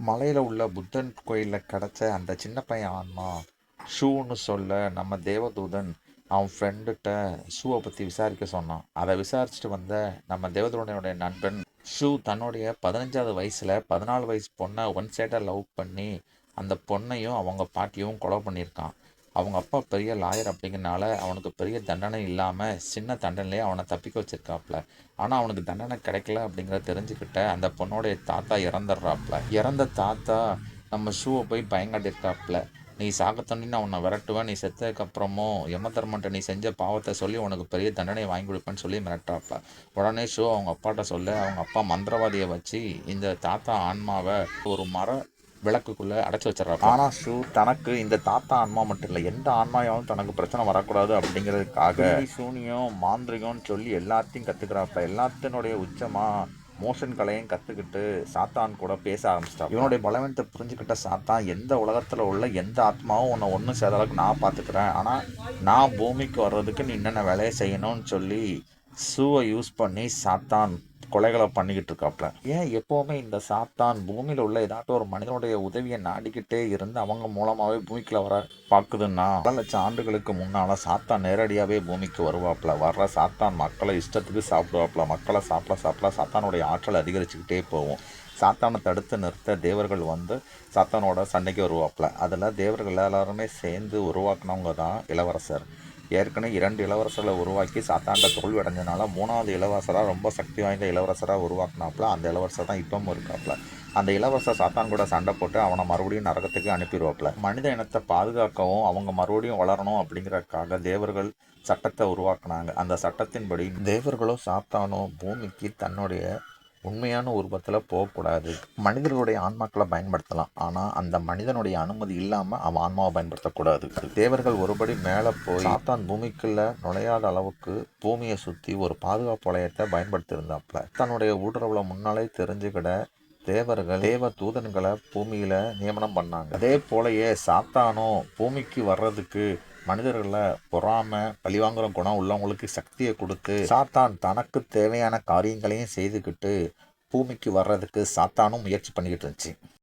மலையில் உள்ள புத்தன் கோயிலில் கிடச்ச அந்த சின்ன பையன் ஆன்மா ஷூன்னு சொல்ல நம்ம தேவதூதன் அவன் ஃப்ரெண்டுகிட்ட ஷூவை பற்றி விசாரிக்க சொன்னான். அதை விசாரிச்சுட்டு வந்த நம்ம தேவதூதனுடைய நண்பன் ஷூ தன்னுடைய 15வது வயசில் 14 வயசு பொண்ணை ஒன் சைடாக லவ் பண்ணி அந்த பொண்ணையும் அவங்க பாட்டியும் கொலை பண்ணியிருக்கான். அவங்க அப்பா பெரிய லாயர் அப்படிங்கிறனால அவனுக்கு பெரிய தண்டனை இல்லாமல் சின்ன தண்டனையே அவனை தப்பிக்க வச்சிருக்காப்புல. ஆனால் அவனுக்கு தண்டனை கிடைக்கல அப்படிங்கிறத தெரிஞ்சுக்கிட்ட அந்த பொண்ணோடைய தாத்தா இறந்துடுறாப்புல. இறந்த தாத்தா நம்ம ஷூவை போய் பயங்காட்டியிருக்காப்புல. நீ சாகத்தோன்னு நான் உன்னை விரட்டுவேன், நீ செத்ததுக்கப்புறமும் யமதர்மன்ட்ட நீ செஞ்ச பாவத்தை சொல்லி உனக்கு பெரிய தண்டனை வாங்கி கொடுப்பேன்னு சொல்லி மிரட்டாப்புல. உடனே ஷூ அவங்க அப்பாட்ட சொல்ல அவங்க அப்பா மந்திரவாதியை வச்சு இந்த தாத்தா ஆன்மாவை ஒரு விளக்குக்குள்ளே அடைச்சி வச்சிடறாரு. ஆனால் ஷூ தனக்கு இந்த தாத்தா ஆன்மா மட்டும் இல்லை, எந்த ஆன்மாயாவும் தனக்கு பிரச்சனை வரக்கூடாது அப்படிங்கிறதுக்காக சூனியம் மாந்திரிகம்னு சொல்லி எல்லாத்தையும் கற்றுக்கிறாப்ப. எல்லாத்தினுடைய உச்சமாக மோஷன் கலையும் கற்றுக்கிட்டு சாத்தான் கூட பேச ஆரம்பிச்சிட்டா. இவனுடைய பலவீனத்தை புரிஞ்சுக்கிட்ட சாத்தான் எந்த உலகத்தில் உள்ள எந்த ஆத்மாவும் உன்னை ஒன்றும் செய்த அளவுக்கு நான் பார்த்துக்கிறேன், ஆனால் நான் பூமிக்கு வர்றதுக்கு நீ என்னென்ன வேலையை செய்யணும்னு சொல்லி ஷூவை யூஸ் பண்ணி சாத்தான் கொலைகளை பண்ணிக்கிட்டு இருக்காப்புல. ஏன் எப்போவுமே இந்த சாத்தான் பூமியில் உள்ள ஏதாட்டும் ஒரு மனிதனுடைய உதவியை நாடிக்கிட்டே இருந்து அவங்க மூலமாகவே பூமிக்குள்ள வர பார்க்குதுன்னா, பல லட்சம் ஆண்டுகளுக்கு முன்னால் சாத்தான் நேரடியாகவே பூமிக்கு வருவாப்புல. வர்ற சாத்தான் மக்களை இஷ்டத்துக்கு சாப்பிடுவாப்புல. மக்களை சாப்பிட சாப்பிட சாத்தானுடைய ஆற்றல் அதிகரிச்சுக்கிட்டே போகும். சாத்தானை தடுத்து நிறுத்த தேவர்கள் வந்து சாத்தானோட சண்டைக்கு வருவாப்புல. அதில் தேவர்கள் எல்லாருமே சேர்ந்து உருவாக்குனவங்க தான் இளவரசர். ஏற்கனவே 2 இளவரசர்களை உருவாக்கி சாத்தாண்ட தோல்வி அடைஞ்சனால 3வது இளவரசராக ரொம்ப சக்தி வாய்ந்த இளவரசராக உருவாக்குனாப்புல. அந்த இளவரசர் தான் இப்பவும் இருக்காப்புல. அந்த இளவரசர் சாத்தான் கூட சண்டை போட்டு அவனை மறுபடியும் நரகத்துக்கு அனுப்பிடுவாப்புல. மனித இனத்தை பாதுகாக்கவும் அவங்க மறுபடியும் வளரணும் அப்படிங்கிறதுக்காக தேவர்கள் சட்டத்தை உருவாக்குனாங்க. அந்த சட்டத்தின்படி தேவர்களும் சாத்தானும் பூமிக்கு தன்னுடைய உண்மையான உருவத்தில் போகக்கூடாது. மனிதர்களுடைய ஆன்மாக்களை பயன்படுத்தலாம், ஆனால் அந்த மனிதனுடைய அனுமதி இல்லாமல் அவன் ஆன்மாவை பயன்படுத்தக்கூடாது. தேவர்கள் ஒருபடி மேலே போய் சாத்தான் பூமிக்குள்ள நுழையாத அளவுக்கு பூமியை சுற்றி ஒரு பாதுகாப்பு வளையத்தை பயன்படுத்தியிருந்தாப்புல. தன்னுடைய ஊடுருவலை முன்னாலே தெரிஞ்சுக்கிட தேவர்கள் தேவ தூதன்களை பூமியில் நியமனம் பண்ணாங்க. அதே போலயே சாத்தானும் பூமிக்கு வர்றதுக்கு மனிதர்களை பொறாம பழிவாங்குற குணம் உள்ளவங்களுக்கு சக்தியை கொடுத்து சாத்தான் தனக்கு தேவையான காரியங்களையும் செய்துக்கிட்டு பூமிக்கு வர்றதுக்கு சாத்தானும் முயற்சி பண்ணிக்கிட்டு இருந்துச்சு.